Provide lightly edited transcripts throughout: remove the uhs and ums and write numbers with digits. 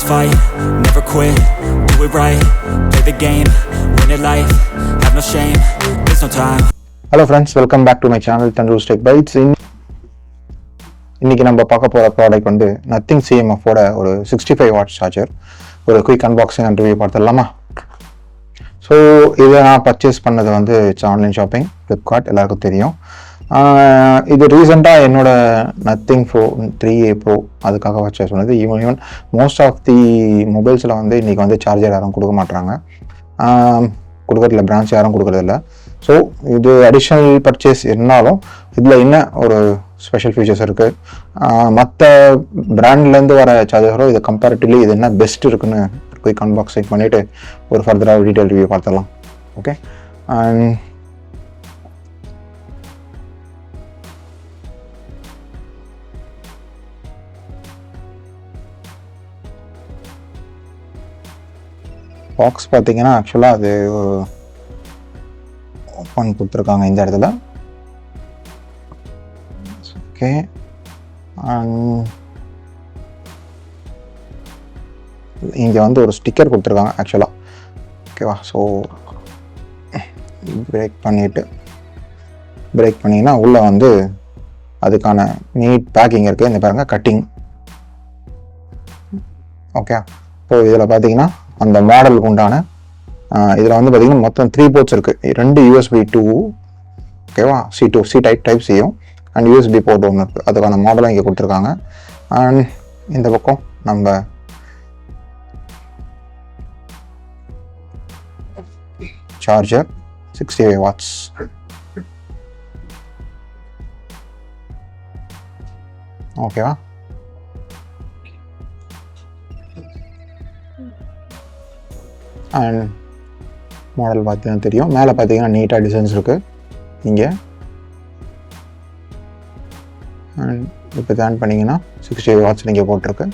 fight, never quit, do it right, play the game, win it life, have no shame, there's no time. Hello friends, welcome back to my channel Thandu's Tech Bytes. இன்னைக்கு நம்ம பார்க்க போகிற product வந்து nothing CMF-ஓட ஒரு 65 watt charger. ஒரு quick unboxing and review பார்த்துடலாமா? So இதை நான் பர்ச்சேஸ் பண்ணது வந்து இட்ஸ் ஆன்லைன் ஷாப்பிங், ஃப்ளிப்கார்ட், எல்லாருக்கும் தெரியும். இது ரீசெண்டாக என்னோட நத்திங் ஃபோன் 3A Pro அதுக்காக பர்ச்சேஸ் பண்ணது. ஈவன் மோஸ்ட் ஆஃப் தி மொபைல்ஸில் வந்து இன்றைக்கி வந்து சார்ஜர் யாரும் கொடுக்க மாட்டாங்க, கொடுக்கறதில்ல, பிரான்ச் யாரும் கொடுக்கறதில்ல. ஸோ இது அடிஷ்னல் பர்ச்சேஸ் இருந்தாலும் இதில் என்ன ஒரு ஸ்பெஷல் ஃபீச்சர்ஸ் இருக்குது, மற்ற பிராண்ட்லேருந்து வர சார்ஜரோ இது கம்பேரிட்டிவ்லி இது என்ன பெஸ்ட் இருக்குன்னு குயிக் அன்பாக்சிங் பண்ணிவிட்டு ஒரு ஃபர்தராக டீட்டெயில் ரிவ்யூ பார்த்துடலாம். ஓகே, அண்ட் பாக்ஸ் பார்த்தீங்கன்னா ஆக்சுவலாக அது ஓப்பன் கொடுத்துருக்காங்க இந்த இடத்துல. ஓகே, இங்கே வந்து ஒரு ஸ்டிக்கர் கொடுத்துருக்காங்க ஆக்சுவலாக. ஓகேவா? ஸோ பிரேக் பண்ணிங்கன்னா உள்ளே வந்து அதுக்கான நீட் பேக்கிங் இருக்குது. இந்த பாருங்க, கட்டிங். ஓகே, ஸோ இதில் பார்த்தீங்கன்னா அந்த மாடலுக்கு உண்டான இதில் வந்து பார்த்தீங்கன்னா மொத்தம் 3 போர்ட்ஸ் இருக்குது. 2 USB 2, ஓகேவா, C டைப் சியும் அண்ட் USB போர்ட் ஒன்று இருக்குது. அதுக்கான மாடலும் இங்கே கொடுத்துருக்காங்க. அண்ட் இந்த பக்கம் நம்ம சார்ஜர் 65 வாட்ஸ். ஓகேவா? அண்ட் மாடல் பார்த்தீங்கன்னா தெரியும். மேலே பார்த்தீங்கன்னா நீட்டாக டிசைன்ஸ் இருக்குது இங்கே. அண்ட் இப்போ ஆன் பண்ணிங்கன்னா 65 வாட்ஸ் இங்கே போட்டிருக்கு.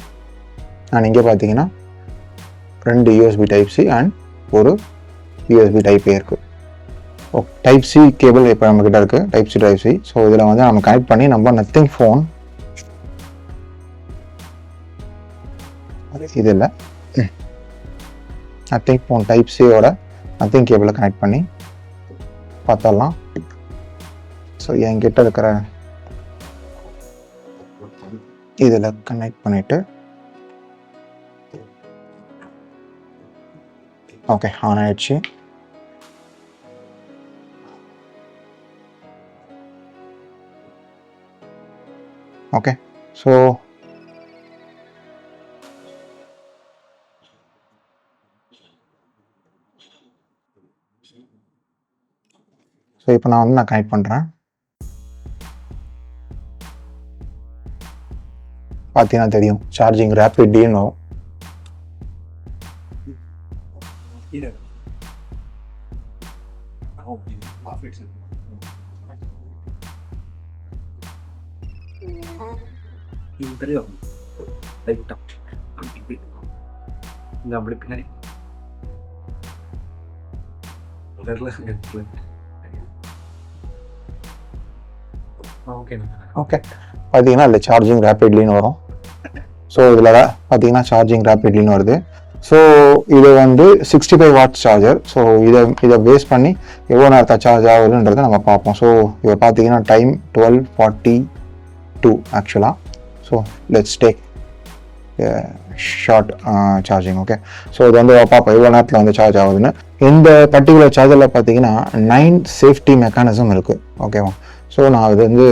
அண்ட் இங்கே பார்த்தீங்கன்னா 2 USB டைப் சி அண்ட் ஒரு USB டைப் ஏ இருக்குது. டைப் சி கேபிள் இப்போ நம்மக்கிட்ட இருக்குது, டைப் சி. ஸோ இதில் வந்து நம்ம கனெக்ட் பண்ணி நம்ம நத்திங் ஃபோன் இது இல்லை, நத்திங் ஃபோன் டைப் சியோட நத்திங் கேபிளை கனெக்ட் பண்ணி பார்த்துடலாம். ஸோ என்கிட்ட இருக்கிற இதில் கனெக்ட் பண்ணிவிட்டு ஓகே, ஆன் ஆயிடுச்சு. ஓகே, ஸோ இப்போ நான் கனெக்ட் பண்ணுறேன். பார்த்தீங்கன்னா தெரியும், சார்ஜிங் ரேப்பிட்னு வரும். ஓகே, பார்த்தீங்கன்னா இல்லை சார்ஜிங் ரேப்பிட்லின்னு வரும். ஸோ இதில் பார்த்தீங்கன்னா சார்ஜிங் ரேப்பிட்லின்னு வருது. ஸோ இது வந்து 65 வாட்ஸ் சார்ஜர். ஸோ இதை பேஸ் பண்ணி எவ்வளோ நேரத்தை சார்ஜ் ஆகுதுன்றதை நம்ம பார்ப்போம். ஸோ இதை பார்த்தீங்கன்னா டைம் 12:42 ஆக்சுவலாக. So let's take short charging. Okay, so இது வந்து பார்ப்போம் எவ்வளோ நேரத்தில் வந்து சார்ஜ் ஆகுதுன்னு. இந்த பர்டிகுலர் சார்ஜரில் பார்த்தீங்கன்னா 9 சேஃப்டி மெக்கானிசம் இருக்குது. ஓகேவா? ஸோ நான் இது வந்து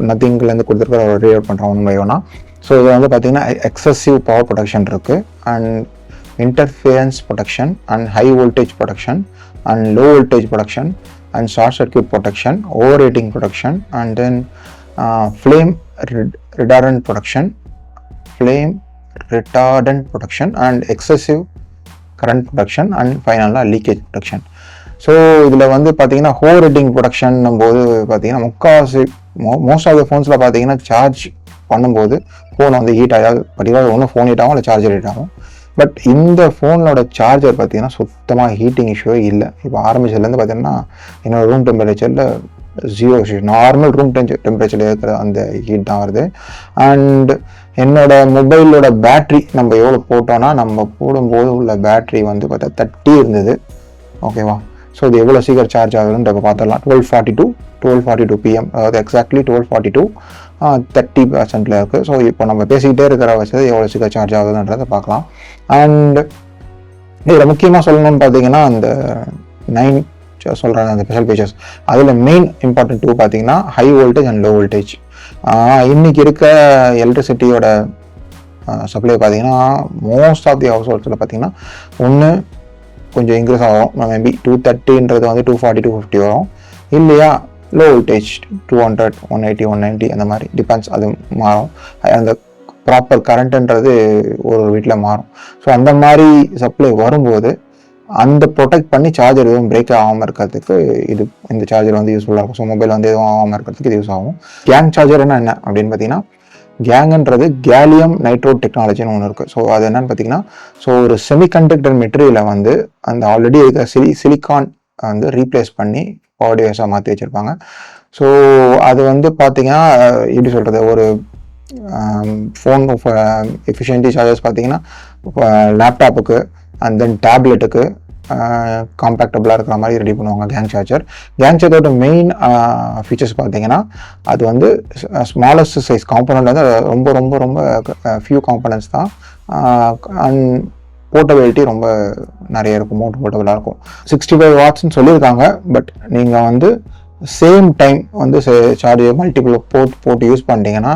நத்திங்லேருந்து கொடுத்துருக்கிற ஒரு ரிவ்யூ பண்ணுறேன் ஒன்று பை ஒன்றா. ஸோ இது வந்து பார்த்தீங்கன்னா எக்ஸசிவ் பவர் ப்ரொடெக்ஷன் இருக்குது, and interference protection, and high voltage protection, and low voltage protection, and short circuit protection, overheating protection, and then flame retardant protection, and excessive current protection, and ஃபைனலாக leakage protection. So இதில் வந்து பார்த்தீங்கன்னா over heating protection போது பார்த்தீங்கன்னா most of the ஃபோன்ஸில் பார்த்தீங்கன்னா charge பண்ணும்போது phone வந்து heat ஆகாது. பர்டிகுலர் ஒன்று ஃபோன் ஹீட் ஆகும், இல்லை சார்ஜர் ஹீட் ஆகும். பட் இந்த ஃபோனோட சார்ஜர் பார்த்தீங்கன்னா சுத்தமாக ஹீட்டிங் இஷ்யூவே இல்லை. இப்போ ஆரம்பிச்சதுலேருந்து பார்த்தீங்கன்னா என்னோடய ரூம் டெம்பரேச்சரில் 0 நார்மல் ரூம் டெம்பரேச்சரில் இருக்கிற அந்த ஹீட் தான் வருது. அண்ட் என்னோட மொபைலோட பேட்ரி நம்ம எவ்வளோ போட்டோம்னா நம்ம போடும்போது உள்ள பேட்ரி வந்து பார்த்தா 30 இருந்தது. ஓகேவா? ஸோ இது எவ்வளோ சீக்கிரம் சார்ஜ் ஆகுதுன்னு நம்ம பார்த்துடலாம். 12:42 PM, அதாவது எக்ஸாக்ட்லி 12:42, 30% இருக்குது. ஸோ இப்போ நம்ம பேசிக்கிட்டே இருக்கிற வச்சது எவ்வளோ சீக்கிரம் சார்ஜ் ஆகுதுன்றதை பார்க்கலாம். அண்ட் இதில் முக்கியமாக சொல்லணும்னு பார்த்தீங்கன்னா அந்த 9 சொல்கிறாங்க அந்த ஸ்பெஷல் ஃபீச்சர்ஸ், அதில் மெயின் இம்பார்ட்டன்ட் 2 பார்த்தீங்கன்னா high voltage and low voltage. இன்றைக்கி இருக்க எலக்ட்ரிசிட்டியோட சப்ளை பார்த்தீங்கன்னா மோஸ்ட் ஆஃப் தி ஹவுஸ் ஹோல்ட்ஸில் பார்த்தீங்கன்னா ஒன்று கொஞ்சம் இன்க்ரீஸ் ஆகும், மேபி 230 வந்து 240 250 வரும், இல்லையா லோ வோல்டேஜ் 200 180 190 அந்த மாதிரி டிபெண்ட்ஸ், அது மாறும். அந்த ப்ராப்பர் கரண்ட்டுன்றது ஒரு வீட்டில் மாறும். ஸோ அந்த மாதிரி சப்ளை வரும்போது அந்த ப்ரொடெக்ட் பண்ணி சார்ஜர் எதுவும் பிரேக் ஆகாமல் இருக்கிறதுக்கு இந்த சார்ஜர் வந்து யூஸ்ஃபுல்லாக இருக்கும். ஸோ மொபைல் வந்து எதுவும் ஆகாமல் இருக்கிறதுக்கு இது யூஸ் ஆகும். கேங் சார்ஜர்னா என்ன அப்படின்னு பார்த்தீங்கன்னா, கேங்குன்றது கேலியம் நைட்ரோட் டெக்னாலஜின்னு ஒன்று இருக்குது. ஸோ அது என்னன்னு பார்த்தீங்கன்னா, ஸோ ஒரு செமிகண்டக்டர் மெட்டீரியலை வந்து அந்த ஆல்ரெடி இருக்க சிலிக்கான் வந்து ரீப்ளேஸ் பண்ணி பவர் டிவைஸாக மாற்றி வச்சுருப்பாங்க. ஸோ அது வந்து பார்த்தீங்கன்னா எப்படி சொல்கிறது, ஒரு ஃபோன் எஃபிஷியன்சி சார்ஜர்ஸ் பார்த்தீங்கன்னா லேப்டாப்புக்கு அண்ட் தென் டேப்லெட்டுக்கு காம்பேக்டபுளாக இருக்கிற மாதிரி ரெடி பண்ணுவாங்க கேங் சார்ஜர். கேங் சார்ஜரோட மெயின் ஃபீச்சர்ஸ் பார்த்தீங்கன்னா அது வந்து ஸ்மாலஸ்ட் சைஸ் காம்பனண்ட் வந்து ரொம்ப ரொம்ப ரொம்ப ஃபியூ காம்பனன்ட்ஸ் தான். அண்ட் போர்ட்டபிலிட்டி ரொம்ப நிறைய இருக்கும், போர்ட்டபுளாக இருக்கும். 65 வாட்ஸ்ன்னு சொல்லியிருக்காங்க. பட் நீங்கள் வந்து சேம் டைம் வந்து சார்ஜர் மல்டிபிள் போட்டு யூஸ் பண்ணிட்டீங்கன்னா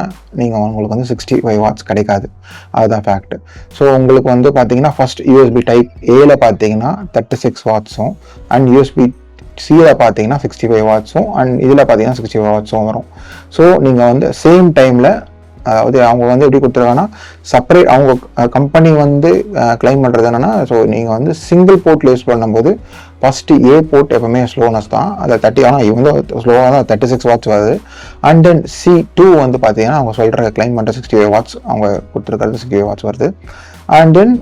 உங்களுக்கு வந்து 65 வாட்ஸ் கிடைக்காது. அதுதான் ஃபேக்ட். ஸோ உங்களுக்கு வந்து பார்த்தீங்கன்னா ஃபர்ஸ்ட் யூஎஸ்பி டைப் ஏல பார்த்தீங்கன்னா 36 வாட்ஸும் அண்ட் யூஎஸ்பி சியில் பார்த்தீங்கன்னா 65 வாட்ஸும் அண்ட் இதில் பார்த்தீங்கன்னா 65 வாட்ஸும் வரும். ஸோ நீங்கள் வந்து சேம் டைமில், அதாவது அவங்க வந்து எப்படி கொடுத்துருக்காங்கன்னா செப்பரேட், அவங்க கம்பெனி வந்து கிளைம் பண்ணுறது என்னென்னா, ஸோ நீங்கள் வந்து சிங்கிள் போர்ட்டில் யூஸ் பண்ணும்போது ஃபஸ்ட்டு ஏ போர்ட் எப்பவுமே ஸ்லோனஸ் தான், அதை 30, ஆனால் இது வந்து ஸ்லோவாக தான் 36 வாட்ஸ் வருது. அண்ட் தென் C2 வந்து பார்த்தீங்கன்னா அவங்க சொல்கிற கிளைம் பண்ணுற 65 வாட்ஸ், அவங்க கொடுத்துருக்கிறது 65 வாட்ஸ் வருது. அண்ட் தென்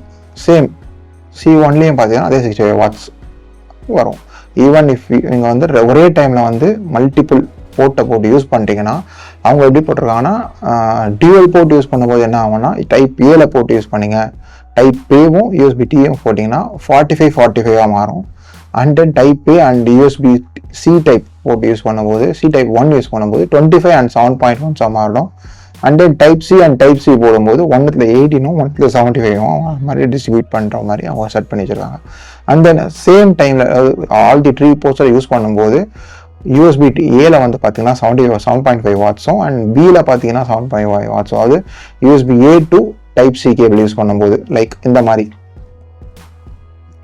சேம் C1லேயும் பார்த்தீங்கன்னா அதே 65 வாட்ஸ் வரும். ஈவன் இஃப் நீங்கள் வந்து ஒரே டைமில் வந்து மல்டிபிள் போர்ட்டை போட்டு யூஸ் பண்ணிட்டீங்கன்னா, அவங்க எப்படி போட்டிருக்காங்கன்னா டியூவல் போர்ட் யூஸ் பண்ணும்போது என்ன ஆகும்னா, டைப் ஏல போட்டு யூஸ் பண்ணிங்க, டைப் ஏவும் யூஎஸ்பி டியும் போட்டிங்கன்னா 45 மாறும். And then type A and USB C type போட்டு யூஸ் பண்ணும்போது, சி டைப் 1 யூஸ் பண்ணும்போது 25 அண்ட் 7.1 மாறும். And then type C and type C போடும்போது 1ல் 18 1ல் 75 அது மாதிரி டிஸ்ட்ரிபியூட் பண்ணுற மாதிரி அவங்க செட் பண்ணி வச்சுருக்காங்க. அண்ட் தென் சேம் டைமில் ஆல் தி 3 போர்ட்ஸை யூஸ் பண்ணும்போது யூஎஸ்பி ஏல வந்து பார்த்தீங்கன்னா 7.5 வாட்ஸும் அண்ட் பியில் பார்த்தீங்கன்னா 7.5 வாட்ஸும், அதாவது USB A to type C cable use பண்ணும்போது லைக் இந்த மாதிரி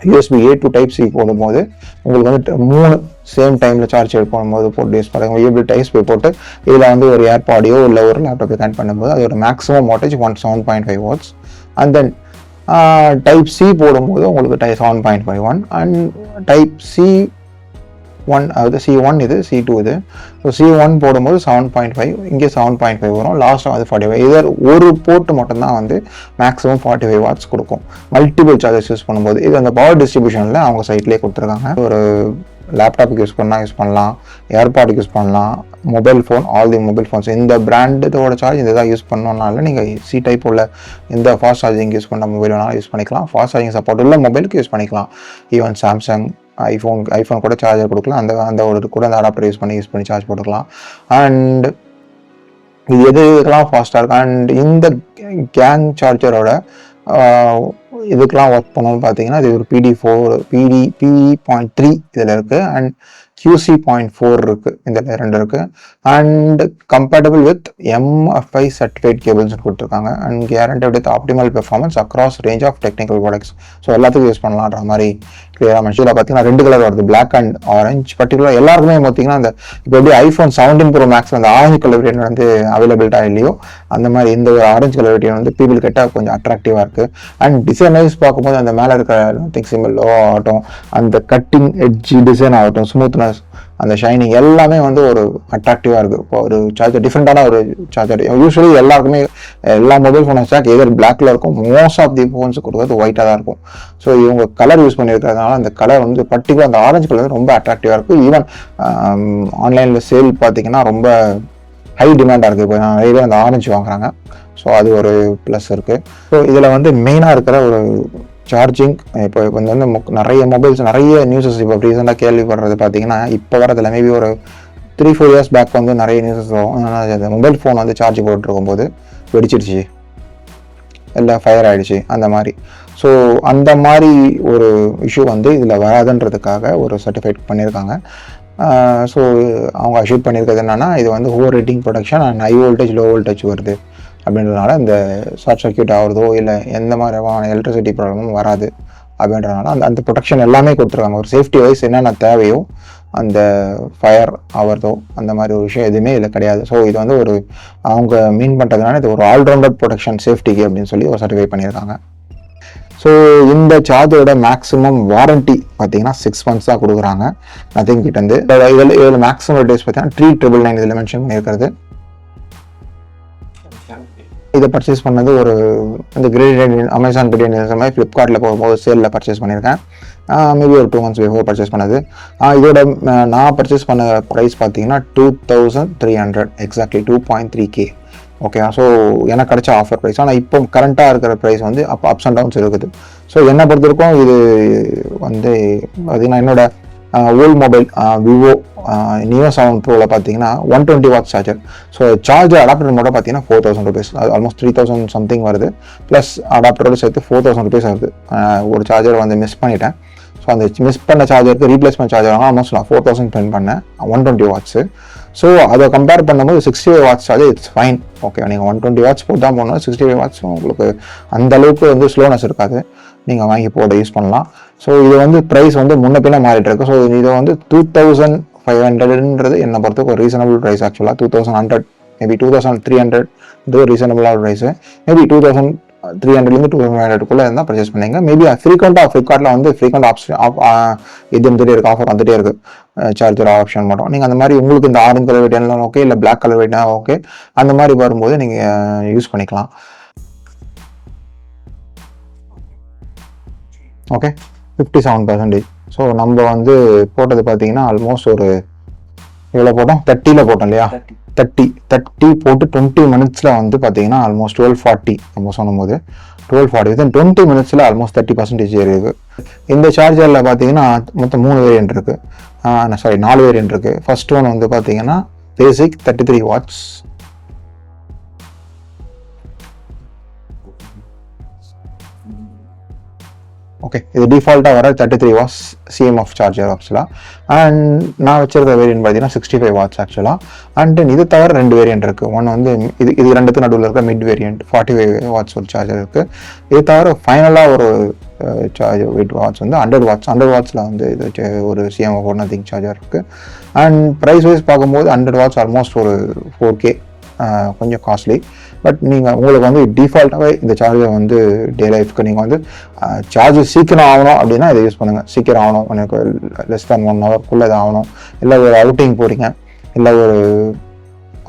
USB A to type C போடும்போது உங்களுக்கு வந்து 3 சேம் டைமில் சார்ஜ் போடும்போது போட்டு யூஸ் பண்ணுறாங்க. யூஎஸ்பி டைப் சி போட்டு இதில் வந்து ஒரு ஏர்பாடியோ இல்லை ஒரு லேப்டாப்பை கனெக்ட் பண்ணும்போது அதோட maximum wattage 7.5 watts. And then type C போடும்போது உங்களுக்கு 7.51 அண்ட் டைப் C1, அதாவது C1 இது, C2 இது. ஸோ C1 போடும்போது 7.5, இங்கே 7.5 வரும், லாஸ்ட்டாக வந்து 45. இதர் ஒரு போர்ட்டு மட்டும்தான் வந்து மேக்ஸிமம் 45 வாட்ஸ் கொடுக்கும் மல்டிபிள் சார்ஜஸ் யூஸ் பண்ணும்போது. இது அந்த பவர் டிஸ்ட்ரிபியூஷனில் அவங்க சைட்லேயே கொடுத்துருக்காங்க. ஒரு லேப்டாப்புக்கு யூஸ் பண்ணலாம், ஏர்பாடுக்கு யூஸ் பண்ணலாம், mobile phone, all the Mobile phones இந்த பிராண்டோட சார்ஜ் இந்த தான் யூஸ் பண்ணணும்னால நீங்கள் சி டைப் உள்ள இந்த ஃபாஸ்ட் சார்ஜிங் யூஸ் பண்ண மொபைல் வேணாலும் யூஸ் பண்ணிக்கலாம். ஃபாஸ்ட் சார்ஜிங் சப்போர்ட் உள்ள மொபைலுக்கு யூஸ் பண்ணிக்கலாம். ஈவன் சாம்சங், ஐஃபோன் கூட சார்ஜர் கொடுக்கலாம். அந்த ஒரு கூட அந்த அடாப்டர் யூஸ் பண்ணி சார்ஜ் போட்டுக்கலாம். அண்ட் இது எதுக்கெல்லாம் ஃபாஸ்ட்டாக இருக்கும். அண்ட் இந்த கேங் சார்ஜரோட இதுக்கெல்லாம் ஒர்க் பண்ணணும்னு பார்த்தீங்கன்னா இது ஒரு PD.3 இதில் இருக்குது அண்ட் QC.4 இருக்குது, இதில் 2 இருக்குது. And compatible with MFI certified cables கொடுத்துருக்காங்க. And guaranteed with optimal performance across range of technical products. So எல்லாத்துக்கும் யூஸ் பண்ணலான்ற மாதிரி கிளியராக மென்ஷனில் பார்த்தீங்கன்னா 2 கலர் வருது, பிளாக் அண்ட் ஆரஞ்ச். பர்டிகுலர் எல்லாருக்குமே பார்த்தீங்கன்னா அந்த இப்போ எப்படி ஐஃபோன் 17 Pro Max அந்த ஆரஞ்சு கலர் வேரியன்ட் வந்து அவைலபிலிட்டாக இல்லையோ அந்த மாதிரி இந்த ஒரு ஆரஞ்சு கலர் வேரியன்ட் வந்து பீப்புள் கேட்டால் கொஞ்சம் அட்ராக்டிவாக இருக்குது. அண்ட் டிசைன் வைஸ் பார்க்கும்போது அந்த மேலே இருக்கிற சிம்பிள் லோ ஆகட்டும், அந்த கட்டிங் எட்ஜ் டிசைன் ஆகட்டும், ஸ்மூத்னஸ், அந்த ஷைனிங் எல்லாமே வந்து ஒரு அட்ராக்டிவாக இருக்குது. இப்போ ஒரு சார்ஜர் டிஃப்ரெண்ட்டான ஒரு சார்ஜர். யூஸ்வலி எல்லாருக்குமே எல்லா மொபைல் ஃபோன் ஸ்டாக் எதர் பிளாக்ல இருக்கும், மோஸ்ட் ஆஃப் தி ஃபோன்ஸ் கொடுக்குறது ஒயிட்டாக தான் இருக்கும். ஸோ இவங்க கலர் யூஸ் பண்ணியிருக்கிறதுனால அந்த கலர் வந்து பர்டிகுலர் அந்த ஆரஞ்சு கலர் ரொம்ப அட்ராக்டிவாக இருக்குது. ஈவன் ஆன்லைனில் சேல் பார்த்தீங்கன்னா ரொம்ப ஹை டிமாண்டாக இருக்குது. இப்போ நிறைய பேர் அந்த ஆரஞ்சு வாங்குறாங்க. ஸோ அது ஒரு ப்ளஸ் இருக்குது. ஸோ இதில் வந்து மெயினாக இருக்கிற ஒரு சார்ஜிங். இப்போ வந்து நிறைய மொபைல்ஸ் நிறைய நியூஸஸ் இப்போ ரீசெண்டாக கேள்விப்படுறது பார்த்தீங்கன்னா, இப்போ வரதில்ல, மேபி ஒரு 3-4 இயர்ஸ் பேக் வந்து நிறைய நியூஸஸ் வரும். அந்த மொபைல் ஃபோன் வந்து சார்ஜ் போட்டுருக்கும்போது வெடிச்சிடுச்சு, இல்லை ஃபயர் ஆகிடுச்சு, அந்த மாதிரி. ஸோ அந்த மாதிரி ஒரு இஷ்யூ வந்து இதில் வராதுன்றதுக்காக ஒரு சர்டிஃபைட் பண்ணியிருக்காங்க. ஸோ அவங்க அஷ்யூர் பண்ணியிருக்கிறது என்னென்னா, இது வந்து over rating production and high voltage low voltage வருது அப்படின்றதுனால இந்த ஷார்ட் சர்க்யூட் ஆகிறதோ இல்லை எந்த மாதிரியான எலக்ட்ரிசிட்டி ப்ராப்ளமும் வராது அப்படின்றதுனால அந்த ப்ரொடெக்ஷன் எல்லாமே கொடுத்துருக்காங்க. ஒரு சேஃப்டி வைஸ் என்னென்ன தேவையோ அந்த ஃபயர் ஆகிறதோ அந்த மாதிரி ஒரு விஷயம் எதுவுமே இதில் கிடையாது. ஸோ இது வந்து ஒரு அவங்க மீன் பண்ணுறதுனால இது ஒரு ஆல்ரவுண்டட் ப்ரொடெக்ஷன் சேஃப்டிக்கு அப்படின்னு சொல்லி ஒரு சர்டிஃபை பண்ணியிருக்காங்க. ஸோ இந்த சார்ஜரோட மேக்ஸிமம் வாரண்ட்டி பார்த்தீங்கன்னா 6 months தான் கொடுக்குறாங்க நத்திங் கிட்டேருந்து. இதில் மேக்ஸிமம் டேஸ் பார்த்தீங்கன்னா 3999 இதில் மென்ஷன் பண்ணியிருக்கிறது. இதை பர்ச்சேஸ் பண்ணது ஒரு இந்த கிரேட் அமேசான் கிரேட் மாதிரி ஃப்ளிப்கார்ட்டில் போகும்போது சேலில் பர்ச்சேஸ் பண்ணியிருக்கேன். மேபி ஒரு 2 months பிஃபோர் பர்ச்சேஸ் பண்ணது. இதோட நான் பர்ச்சேஸ் பண்ண ப்ரைஸ் பார்த்தீங்கன்னா 2300 எக்ஸாக்ட்லி 2.3K. ஓகே, ஸோ எனக்கு கிடைச்ச ஆஃபர் ப்ரைஸ். ஆனால் இப்போ கரண்ட்டாக இருக்கிற ப்ரைஸ் வந்து அப்போ அப்ஸ் அண்ட் டவுன்ஸ் இருக்குது. ஸோ என்னை பொறுத்த வரைக்கும் இது வந்து பார்த்தீங்கன்னா என்னோட ஓல்ட் மொபைல் விவோ நியோ 7 ப்ரோவில் பார்த்தீங்கன்னா 120 watts charger. So charger adapter மட்டும் பார்த்தீங்கன்னா 4000 rupees, அது ஆல்மோஸ்ட் 3000 சம்திங் வருது. ப்ளஸ் அடாப்டரோடு சேர்த்து 4000 rupees வருது. ஒரு சார்ஜர் வந்து மிஸ் பண்ணிட்டேன். ஸோ அந்த மிஸ் பண்ண சார்ஜருக்கு ரீப்ளேஸ்மெண்ட் சார்ஜர் வாங்க ஆல்மோஸ்ட் நான் 4000 ஸ்பெண்ட் பண்ணேன், 120 watts. ஸோ அதை கம்பேர் பண்ணும்போது 65 watts charger it's fine. Okay, நீங்கள் 120 watts போட்டு தான் போகணும். 65 watts உங்களுக்கு அந்த அளவுக்கு வந்து ஸ்லோனஸ் இருக்காது, நீங்கள் வாங்கி போட யூஸ் பண்ணலாம். ஸோ இது வந்து ப்ரைஸ் வந்து முன்ன பின்ன மாறிட்டு இருக்கு. ஸோ இது வந்து 2500ன்றது என்னை பொறுத்தவரைக்கும் ஒரு ரீசனபிள் ப்ரைஸ். ஆக்சுவலாக 2100 மேபி 2300 இது ஒரு ரீசனபிளான ப்ரைஸு. மேபி 2300 2500 இருந்தால் பர்ச்சேஸ் பண்ணிங்க. மேபி ஃப்ரீக்வெண்ட்டாக ஃப்ளிப்கார்ட்டில் வந்து ஃப்ரீக்வெண்ட் இது வந்துட்டே இருக்குது, ஆஃபர் வந்துட்டே இருக்குது சார்ஜர் ஆப்ஷன் மட்டும். நீங்கள் அந்த மாதிரி உங்களுக்கு இந்த ஆரஞ்சு கலர் வெயிட்டாலும் ஓகே, இல்லை பிளாக் கலர் வெயிட்டா ஓகே, அந்த மாதிரி வரும்போது நீங்கள் யூஸ் பண்ணிக்கலாம். ஓகே, 57%. ஸோ நம்ம வந்து போட்டது பார்த்தீங்கன்னா ஆல்மோஸ்ட் ஒரு எவ்வளோ போட்டோம், 30ல் போட்டோம் இல்லையா, 30 போட்டு 20 minutes வந்து பார்த்தீங்கன்னா ஆல்மோஸ்ட் 1240 நம்ம சொன்னும்போது 1240 வித்தின் 20 minutes ஆல்மோஸ்ட் 30% இருக்குது. இந்த சார்ஜரில் பார்த்தீங்கன்னா மொத்தம் 3 வேரியன்ட் இருக்குது, 4 வேரியன்ட் இருக்குது. ஃபர்ஸ்ட் ஒன் வந்து பார்த்தீங்கன்னா பேசிக் 33 watts. ஓகே, இது டிஃபால்ட்டாக வர 33 watts CMF சார்ஜர் ஆக்சுவலாக. அண்ட் நான் வச்சிருக்க வேரியன்ட் பார்த்தீங்கன்னா 65 watts ஆக்சுவலாக. அண்ட் தென் இது தவிர 2 வேரியன்ட் இருக்குது. ஒன்று வந்து இது ரெண்டுத்துக்கு நடுவில் இருக்க மிட் வேரியன்ட் 45 watts ஒரு சார்ஜர் இருக்குது. இது தவிர ஃபைனலாக ஒரு சார்ஜ் 8 watts வந்து 100 watts வந்து இது ஒரு CMF நத்திங் சார்ஜர் இருக்குது. அண்ட் ப்ரைஸ் வைஸ் பார்க்கும்போது 100 watts ஆல்மோஸ்ட் ஒரு 4K, கொஞ்சம் காஸ்ட்லி. பட் நீங்கள் உங்களுக்கு வந்து டிஃபால்ட்டாகவே இந்த சார்ஜர் வந்து டே லைஃப்க்கு நீங்கள் வந்து சார்ஜ் சீக்கிரம் ஆகணும் அப்படின்னா இதை யூஸ் பண்ணுங்கள். சீக்கிரம் ஆகணும், எனக்கு லெஸ் தேன் 1 hourக்குள்ளே இது ஆகணும், இல்லை ஒரு அவுட்டிங் போகிறீங்க, இல்லை ஒரு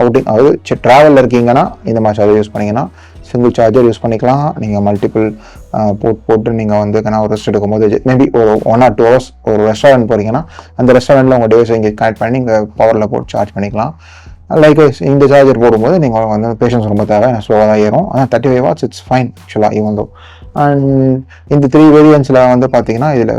அவுட்டிங் அதாவது ட்ராவலில் இருக்கீங்கன்னா இந்த மாதிரி சார்ஜர் யூஸ் பண்ணிங்கன்னா சிங்கிள் சார்ஜர் யூஸ் பண்ணிக்கலாம். நீங்கள் மல்டிபிள் போட்டு நீங்கள் வந்து ஒரு ரெஸ்ட் எடுக்கும்போது மேபி ஒரு 1 or 2 hours ஒரு ரெஸ்டாரண்ட் போகிறீங்கன்னா அந்த ரெஸ்டாரண்ட்டில் உங்கள் டிவைஸை இங்கே கனெக்ட் பண்ணி நீங்கள் பவரில் போட்டு சார்ஜ் பண்ணிக்கலாம். லைக் இந்த சார்ஜர் போடும்போது நீங்கள் வந்து பேஷன்ஸ் ரொம்ப தேவை, ஸ்லோவாக தான் ஏறும். ஆனால் 35 watts இட்ஸ் ஃபைன் ஆக்சுவலாக ஈவன் தோ. அண்ட் இந்த 3 வேரியன்ட்ஸில் வந்து பார்த்தீங்கன்னா இதில்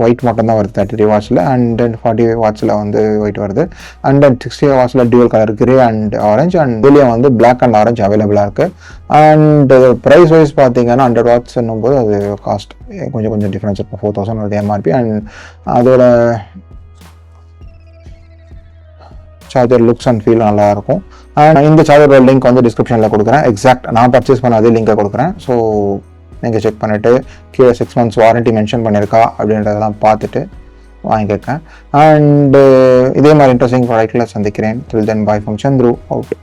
ஒயிட் மட்டும் தான் வருது 33 watts. அண்ட் தென் 45 watts வந்து ஒயிட் வருது. And then 65 watts dual colour grey and orange. And இதுலேயே வந்து பிளாக் அண்ட் ஆரஞ்ச் அவைலபிளாக இருக்குது. அண்ட் ப்ரைஸ் வைஸ் பார்த்தீங்கன்னா 100 watts போது அது காஸ்ட் கொஞ்சம் டிஃப்ரென்ஸ் இருக்கும், 4000 வருது MRP. அண்ட் அதோட சார்ஜர் லுக்ஸ் அண்ட் ஃபீல் நல்லாயிருக்கும். அண்ட் இந்த சார்ஜரோட லிங்க் வந்து டிஸ்கிரிப்ஷனில் கொடுக்குறேன். எக்ஸாக்ட் நான் பர்ச்சேஸ் பண்ண அதே லிங்கை கொடுக்குறேன். ஸோ நீங்கள் செக் பண்ணிவிட்டு கீழே 6 months வாரண்ட்டி மென்ஷன் பண்ணியிருக்கா அப்படின்றதெல்லாம் பார்த்துட்டு வாங்கியிருக்கேன். அண்டு இதே மாதிரி இன்ட்ரெஸ்டிங் ப்ராடக்ட்டில் சந்திக்கிறேன். டில் தென் பாய் ஃப்ரம் சந்துரு அவுட்.